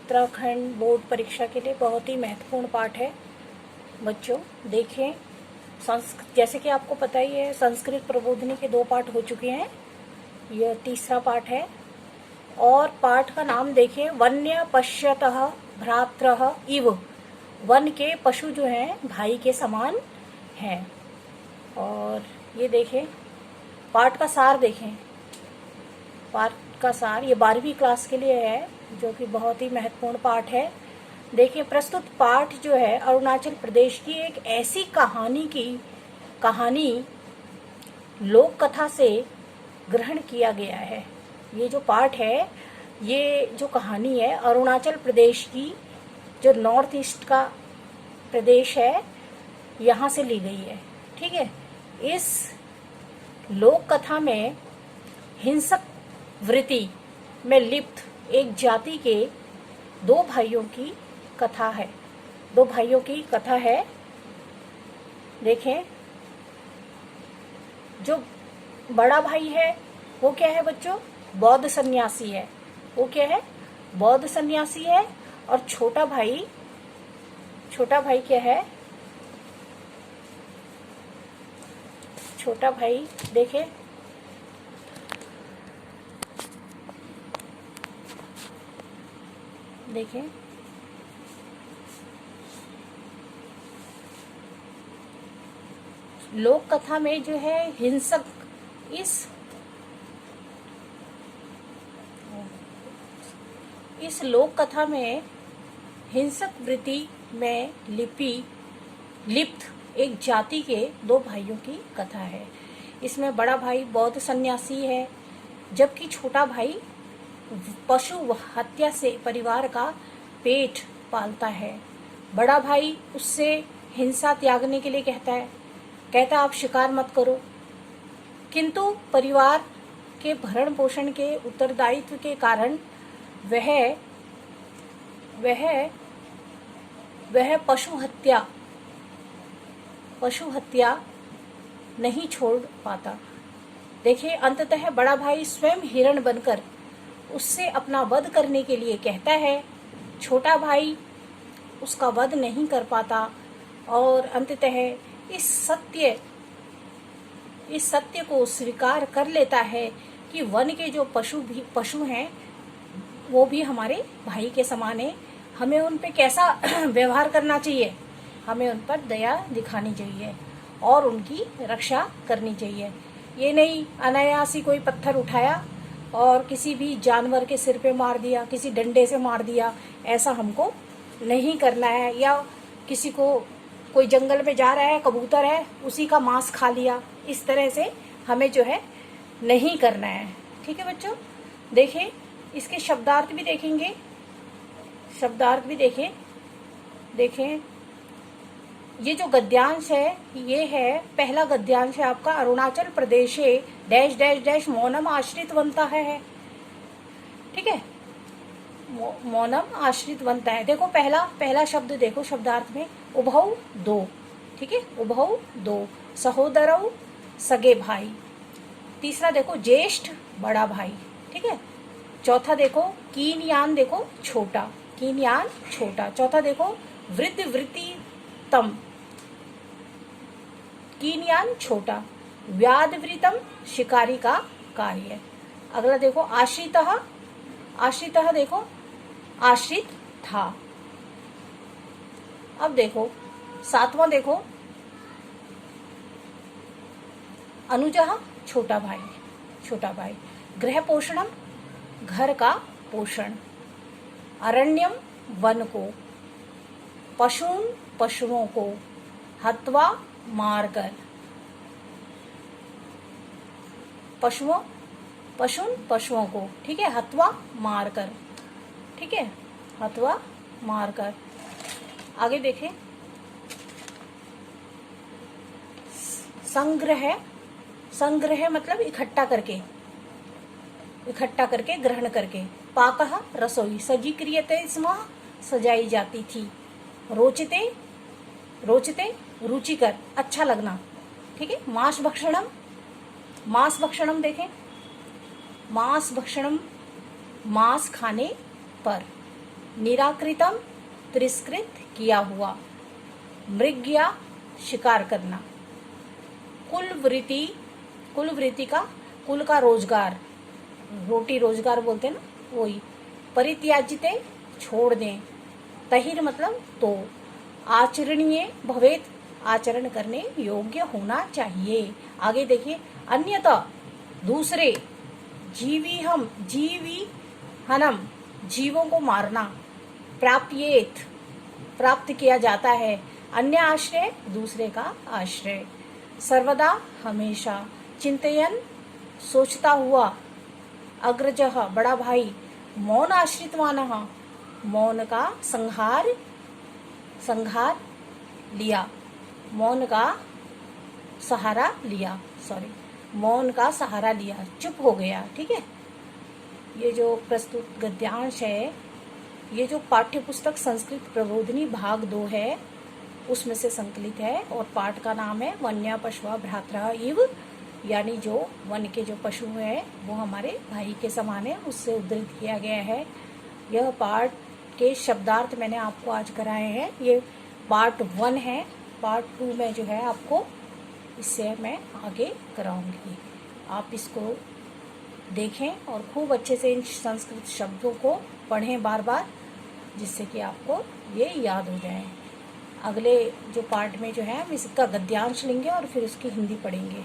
Uttarakhand board परीक्षा के लिए बहुत ही महत्वपूर्ण पाठ है बच्चों। देखें, जैसे कि आपको पता ही है, संस्कृत प्रबोधिनी के 2 पाठ हो चुके हैं, यह तीसरा पाठ है। और पाठ का नाम देखें, वन्य पश्यतः भ्रातरः इव। वन के पशु जो हैं भाई के समान हैं। और ये देखें, पाठ का सार देखें। पाठ का सार ये 12वीं क्लास के लिए है, जो कि बहुत ही महत्वपूर्ण पाठ है। देखिए, प्रस्तुत पाठ जो है अरुणाचल प्रदेश की एक ऐसी कहानी लोक कथा से ग्रहण किया गया है। ये जो पाठ है, ये जो कहानी है अरुणाचल प्रदेश की, जो नॉर्थ ईस्ट का प्रदेश है, यहाँ से ली गई है। ठीक है। इस लोक कथा में हिंसक वृत्ति में लिप्त एक जाति के 2 भाइयों की कथा है। 2 भाइयों की कथा है। देखें, जो बड़ा भाई है वो क्या है बच्चों? बौद्ध सन्यासी है। वो क्या है? बौद्ध सन्यासी है। और छोटा भाई क्या है? छोटा भाई देखें, लोक कथा में जो है हिंसक, इस लोक कथा में हिंसक वृत्ति में लिप्त एक जाति के 2 भाइयों की कथा है। इसमें बड़ा भाई बौद्ध सन्यासी है, जबकि छोटा भाई पशु हत्या से परिवार का पेट पालता है। बड़ा भाई उससे हिंसा त्यागने के लिए कहता आप शिकार मत करो, किंतु परिवार के भरण पोषण के उत्तरदायित्व के कारण वह पशु हत्या नहीं छोड़ पाता। देखिए, अंततः बड़ा भाई स्वयं हिरण बनकर उससे अपना वध करने के लिए कहता है। छोटा भाई उसका वध नहीं कर पाता और अंततः इस सत्य को स्वीकार कर लेता है कि वन के जो पशु हैं वो भी हमारे भाई के समान है। हमें उन पे कैसा व्यवहार करना चाहिए? हमें उन पर दया दिखानी चाहिए और उनकी रक्षा करनी चाहिए। ये नहीं अनायास ही कोई पत्थर उठाया और किसी भी जानवर के सिर पे मार दिया, किसी डंडे से मार दिया, ऐसा हमको नहीं करना है। या किसी को, कोई जंगल में जा रहा है, कबूतर है, उसी का मांस खा लिया, इस तरह से हमें जो है नहीं करना है। ठीक है बच्चों। देखें, इसके शब्दार्थ भी देखेंगे। शब्दार्थ भी देखें। ये जो गद्यांश है, ये है पहला गद्यांश है आपका, अरुणाचल प्रदेशे डैश डैश डैश मौनम आश्रितवंता है। ठीक है, मौनम आश्रितवंता है। देखो, पहला शब्द देखो शब्दार्थ में, उभौ 2। ठीक है, उभौ 2 सहोदरौ सगे भाई। तीसरा देखो, ज्येष्ठ बड़ा भाई। ठीक है। चौथा देखो, कीनयान देखो छोटा, कीनयान छोटा। चौथा देखो, वृद्ध वृत्ति तम, कीनयान छोटा। व्याधवृतम शिकारी का कार्य। अगला देखो, आश्रितः देखो आश्रित था। अब देखो 7वां देखो, अनुजः छोटा भाई। गृह पोषणम घर का पोषण। अरण्यम वन को। पशुओं को। हत्वा मारकर। पशुओं को। ठीक है, हत्वा मारकर। ठीक है, हत्वा मारकर। आगे देखें, संग्रह मतलब इकट्ठा करके ग्रहण करके। पाकः रसोई, सजी क्रियते स्म, सजाई जाती थी। रोचते रुचिकर, अच्छा लगना। ठीक है। मांस भक्षणम देखें, मांस खाने पर। निराकृतम तिरस्कृत किया हुआ, मृग्या शिकार करना, कुलवृत्ति का कुल का रोजगार, रोटी रोजगार बोलते हैं ना वही, परित्याजिते छोड़ दें, तहिर मतलब तो, आचरणीय भवेत आचरण करने योग्य होना चाहिए। आगे देखिए, अन्यथा दूसरे, जीवी हनम जीवों को मारना, प्राप्येत प्राप्त किया जाता है, अन्य आश्रय दूसरे का आश्रय, सर्वदा हमेशा, चिंतयन सोचता हुआ, अग्रजः बड़ा भाई, मौन आश्रितवानः मौन का संहार लिया, मौन का सहारा लिया, मौन का सहारा लिया, चुप हो गया। ठीक है, ये जो प्रस्तुत गद्यांश है, ये जो पाठ्य पुस्तक संस्कृत प्रबोधिनी भाग 2 है उसमें से संकलित है, और पाठ का नाम है वन्या पशुआ भ्रातरः इव, यानी जो वन के जो पशु हैं वो हमारे भाई के समान है, उससे उद्धृत किया गया है। यह पाठ के शब्दार्थ मैंने आपको आज कराए हैं। ये पार्ट 1 है, पार्ट 2 में जो है आपको इससे मैं आगे कराऊंगी। आप इसको देखें और खूब अच्छे से इन संस्कृत शब्दों को पढ़ें बार बार, जिससे कि आपको ये याद हो जाए। अगले जो पार्ट में जो है हम इसका गद्यांश लेंगे और फिर उसकी हिंदी पढ़ेंगे।